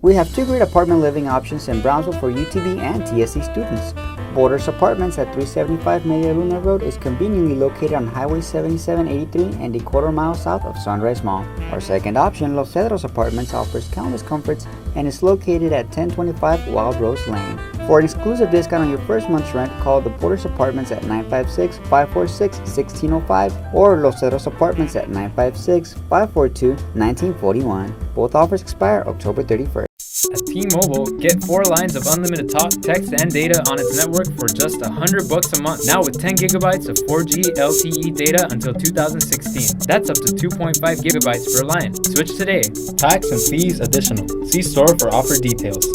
We have two great apartment living options in Brownsville for UTV and TSC students. Borders Apartments at 375 Media Luna Road is conveniently located on Highway 7783 and a quarter mile south of Sunrise Mall. Our second option, Los Cedros Apartments, offers countless comforts and is located at 1025 Wild Rose Lane. For an exclusive discount on your first month's rent, call the Borders Apartments at 956-546-1605 or Los Cedros Apartments at 956-542-1941. Both offers expire October 31st. At T-Mobile, get 4 lines of unlimited talk, text, and data on its network for just $100 a month. Now with 10 gigabytes of 4G LTE data until 2016. That's up to 2.5 gigabytes per line. Switch today. Tax and fees additional. See store for offer details.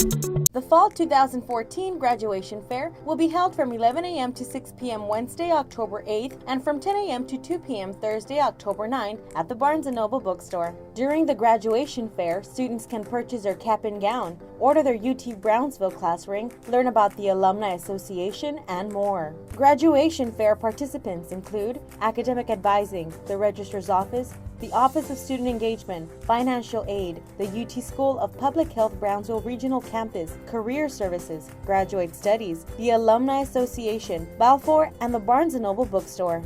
The Fall 2014 Graduation Fair will be held from 11 a.m. to 6 p.m. Wednesday, October 8th, and from 10 a.m. to 2 p.m. Thursday, October 9th at the Barnes & Noble Bookstore. During the Graduation Fair, students can purchase their cap and gown, order their UT Brownsville class ring, learn about the Alumni Association, and more. Graduation Fair participants include academic advising, the Registrar's Office, the Office of Student Engagement, Financial Aid, the UT School of Public Health Brownsville Regional Campus, Career Services, Graduate Studies, the Alumni Association, Balfour, and the Barnes & Noble Bookstore.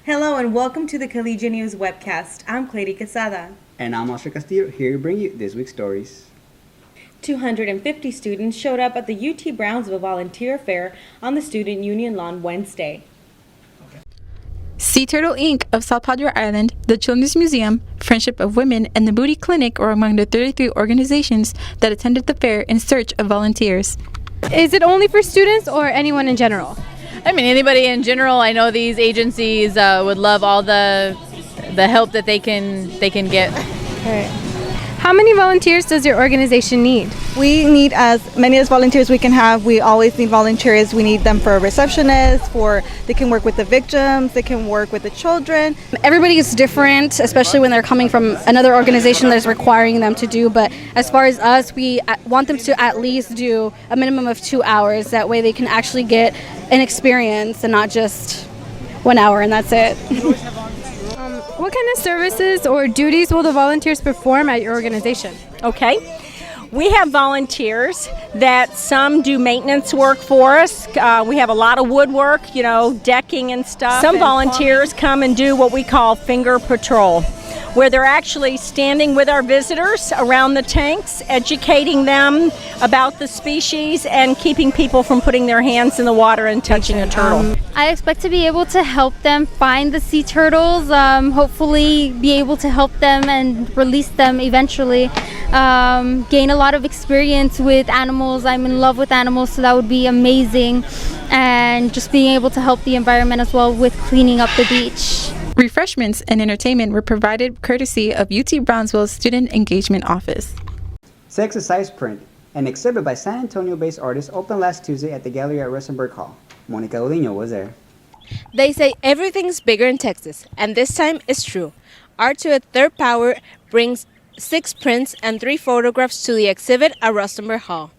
Hello and welcome to the Collegian News Webcast. I'm Clary Quesada. And I'm Oscar Castillo, here to bring you this week's stories. 250 students showed up at the UT Brownsville Volunteer Fair on the Student Union lawn Wednesday. Sea Turtle Inc. of South Padre Island, the Children's Museum, Friendship of Women, and the Moody Clinic are among the 33 organizations that attended the fair in search of volunteers. Is it only for students or anyone in general? I mean, anybody in general. I know these agencies would love all the help that they can get. Okay. How many volunteers does your organization need? We need as many as volunteers we can have. We always need volunteers. We need them for receptionists, they can work with the victims, they can work with the children. Everybody is different, especially when they're coming from another organization that's requiring them to do. But as far as us, we want them to at least do a minimum of 2 hours. That way they can actually get an experience and not just 1 hour and that's it. What kind of services or duties will the volunteers perform at your organization? Okay. We have volunteers that some do maintenance work for us. We have a lot of woodwork, decking and stuff. Some volunteers come and do what we call finger patrol, where they're actually standing with our visitors around the tanks, educating them about the species and keeping people from putting their hands in the water and touching a turtle. I expect to be able to help them find the sea turtles, hopefully be able to help them and release them eventually, gain a lot of experience with animals. I'm in love with animals, so that would be amazing, and just being able to help the environment as well with cleaning up the beach. Refreshments and entertainment were provided courtesy of UT Brownsville's Student Engagement Office. Sex-a-Size Print, an exhibit by San Antonio-based artists, opened last Tuesday at the gallery at Rosenberg Hall. Monica Odino was there. They say everything's bigger in Texas, and this time it's true. Art to a Third Power brings 6 prints and 3 photographs to the exhibit at Rosenberg Hall.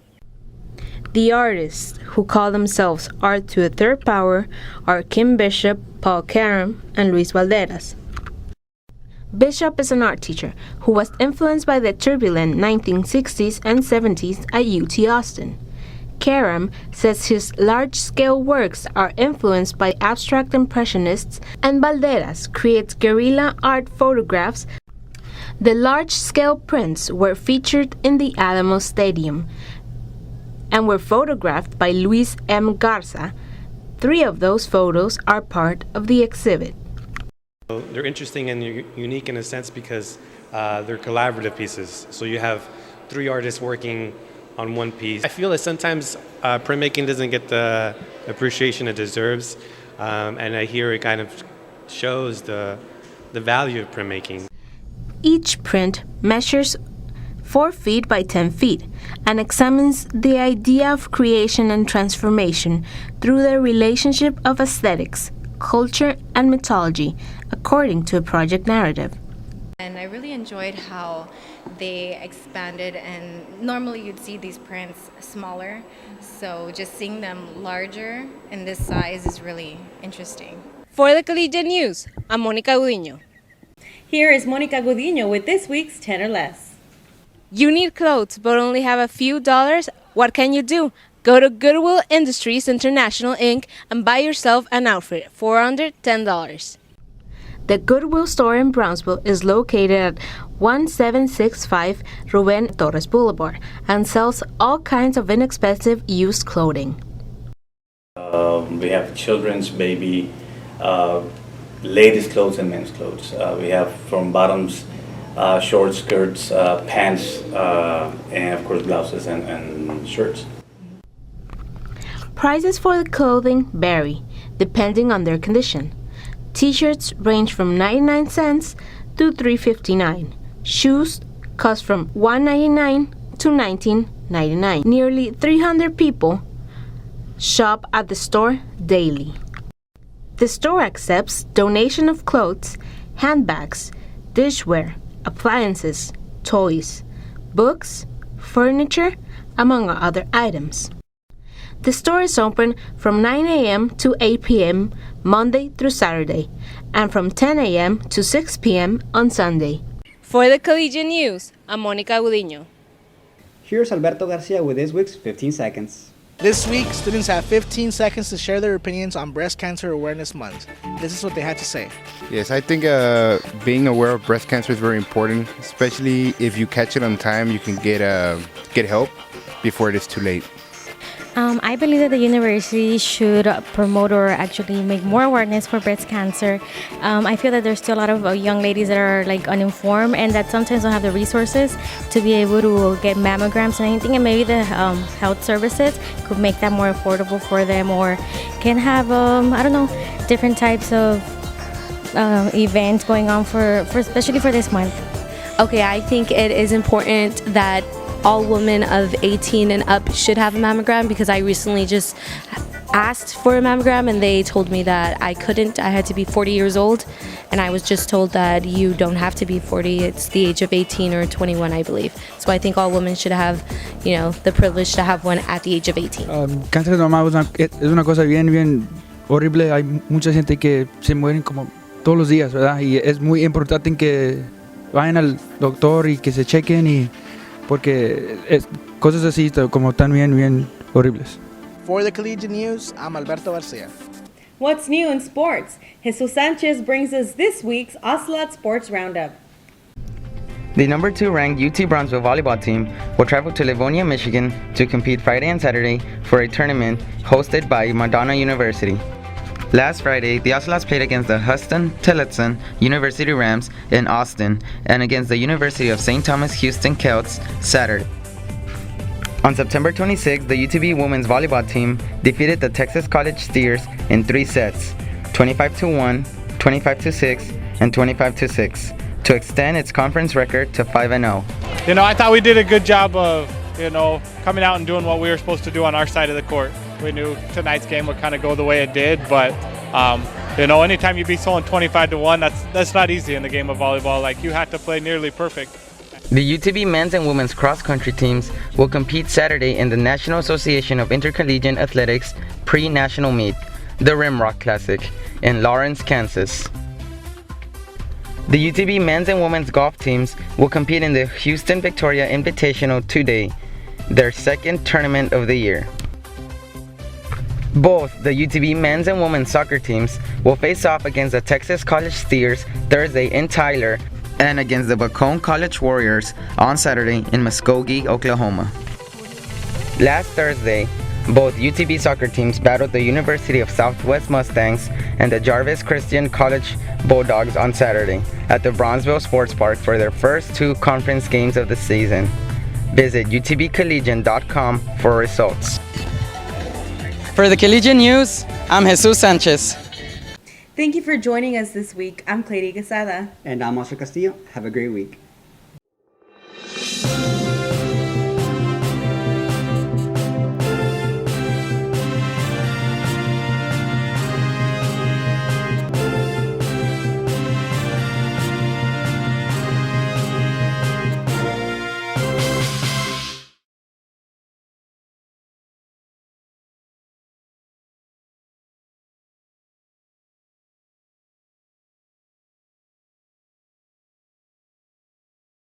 The artists, who call themselves Art to a Third Power, are Kim Bishop, Paul Karam, and Luis Valderas. Bishop is an art teacher who was influenced by the turbulent 1960s and 70s at UT Austin. Karam says his large-scale works are influenced by abstract impressionists, and Valderas creates guerrilla art photographs. The large-scale prints were featured in the Alamo Stadium and were photographed by Luis M. Garza. 3 of those photos are part of the exhibit. They're interesting and unique in a sense because they're collaborative pieces. So you have 3 artists working on one piece. I feel that sometimes printmaking doesn't get the appreciation it deserves, and I hear it kind of shows the value of printmaking. Each print measures 4 feet by 10 feet, and examines the idea of creation and transformation through the relationship of aesthetics, culture, and mythology, according to a project narrative. And I really enjoyed how they expanded, and normally you'd see these prints smaller, so just seeing them larger in this size is really interesting. For the Collegian News, I'm Monica Gudiño. Here is Monica Gudiño with this week's 10 or Less. You need clothes but only have a few dollars? What can you do? Go to Goodwill Industries International Inc. and buy yourself an outfit for under $10. The Goodwill store in Brownsville is located at 1765 Ruben Torres Boulevard and sells all kinds of inexpensive used clothing. We have children's, baby, ladies' clothes and men's clothes. We have from bottoms, short skirts, pants, and of course blouses and shirts. Prices for the clothing vary depending on their condition. T-shirts range from 99 cents to $3.59. Shoes cost from $1.99 to $19.99. Nearly 300 people shop at the store daily. The store accepts donation of clothes, handbags, dishware, appliances, toys, books, furniture, among other items. The store is open from 9 a.m. to 8 p.m. Monday through Saturday, and from 10 a.m. to 6 p.m. on Sunday. For the Collegian News, I'm Monica Gudiño. Here's Alberto Garcia with this week's 15 Seconds. This week, students have 15 seconds to share their opinions on Breast Cancer Awareness Month. This is what they had to say. Yes, I think being aware of breast cancer is very important, especially if you catch it on time. You can get help before it is too late. I believe that the university should promote or actually make more awareness for breast cancer. I feel that there's still a lot of young ladies that are uninformed and that sometimes don't have the resources to be able to get mammograms and anything, and maybe the health services could make that more affordable for them, or can have different types of events going on for especially for this month. Okay, I think it is important that all women of 18 and up should have a mammogram, because I recently just asked for a mammogram and they told me that I couldn't. I had to be 40 years old, and I was just told that you don't have to be 40. It's the age of 18 or 21, I believe. So I think all women should have, the privilege to have one at the age of 18. Cáncer de mama es una cosa bien horrible. Hay mucha gente que se mueren como todos los días, ¿verdad? Y es muy importante que vayan al doctor y que se chequen, porque cosas así como tan bien horribles. For the Collegian News, I'm Alberto Garcia. What's new in sports? Jesus Sanchez brings us this week's Ocelot Sports Roundup. The number 2 ranked UT Brownsville volleyball team will travel to Livonia, Michigan to compete Friday and Saturday for a tournament hosted by Madonna University. Last Friday, the Ocelots played against the Huston-Tillotson University Rams in Austin and against the University of St. Thomas Houston Celts Saturday. On September 26, the UTB women's volleyball team defeated the Texas College Steers in 3 sets, 25-1, 25-6, and 25-6, to extend its conference record to 5-0. I thought we did a good job of, coming out and doing what we were supposed to do on our side of the court. We knew tonight's game would kind of go the way it did, but anytime you beat someone 25-1, that's not easy in the game of volleyball. You have to play nearly perfect. The UTB men's and women's cross-country teams will compete Saturday in the National Association of Intercollegiate Athletics pre-national meet, the Rimrock Classic, in Lawrence, Kansas. The UTB men's and women's golf teams will compete in the Houston Victoria Invitational today, their second tournament of the year. Both the UTB men's and women's soccer teams will face off against the Texas College Steers Thursday in Tyler and against the Bacone College Warriors on Saturday in Muskogee, Oklahoma. Last Thursday, both UTB soccer teams battled the University of Southwest Mustangs and the Jarvis Christian College Bulldogs on Saturday at the Brownsville Sports Park for their first 2 conference games of the season. Visit utbcollegian.com for results. For the Collegian News, I'm Jesus Sanchez. Thank you for joining us this week. I'm Clary Quesada. And I'm Oscar Castillo. Have a great week.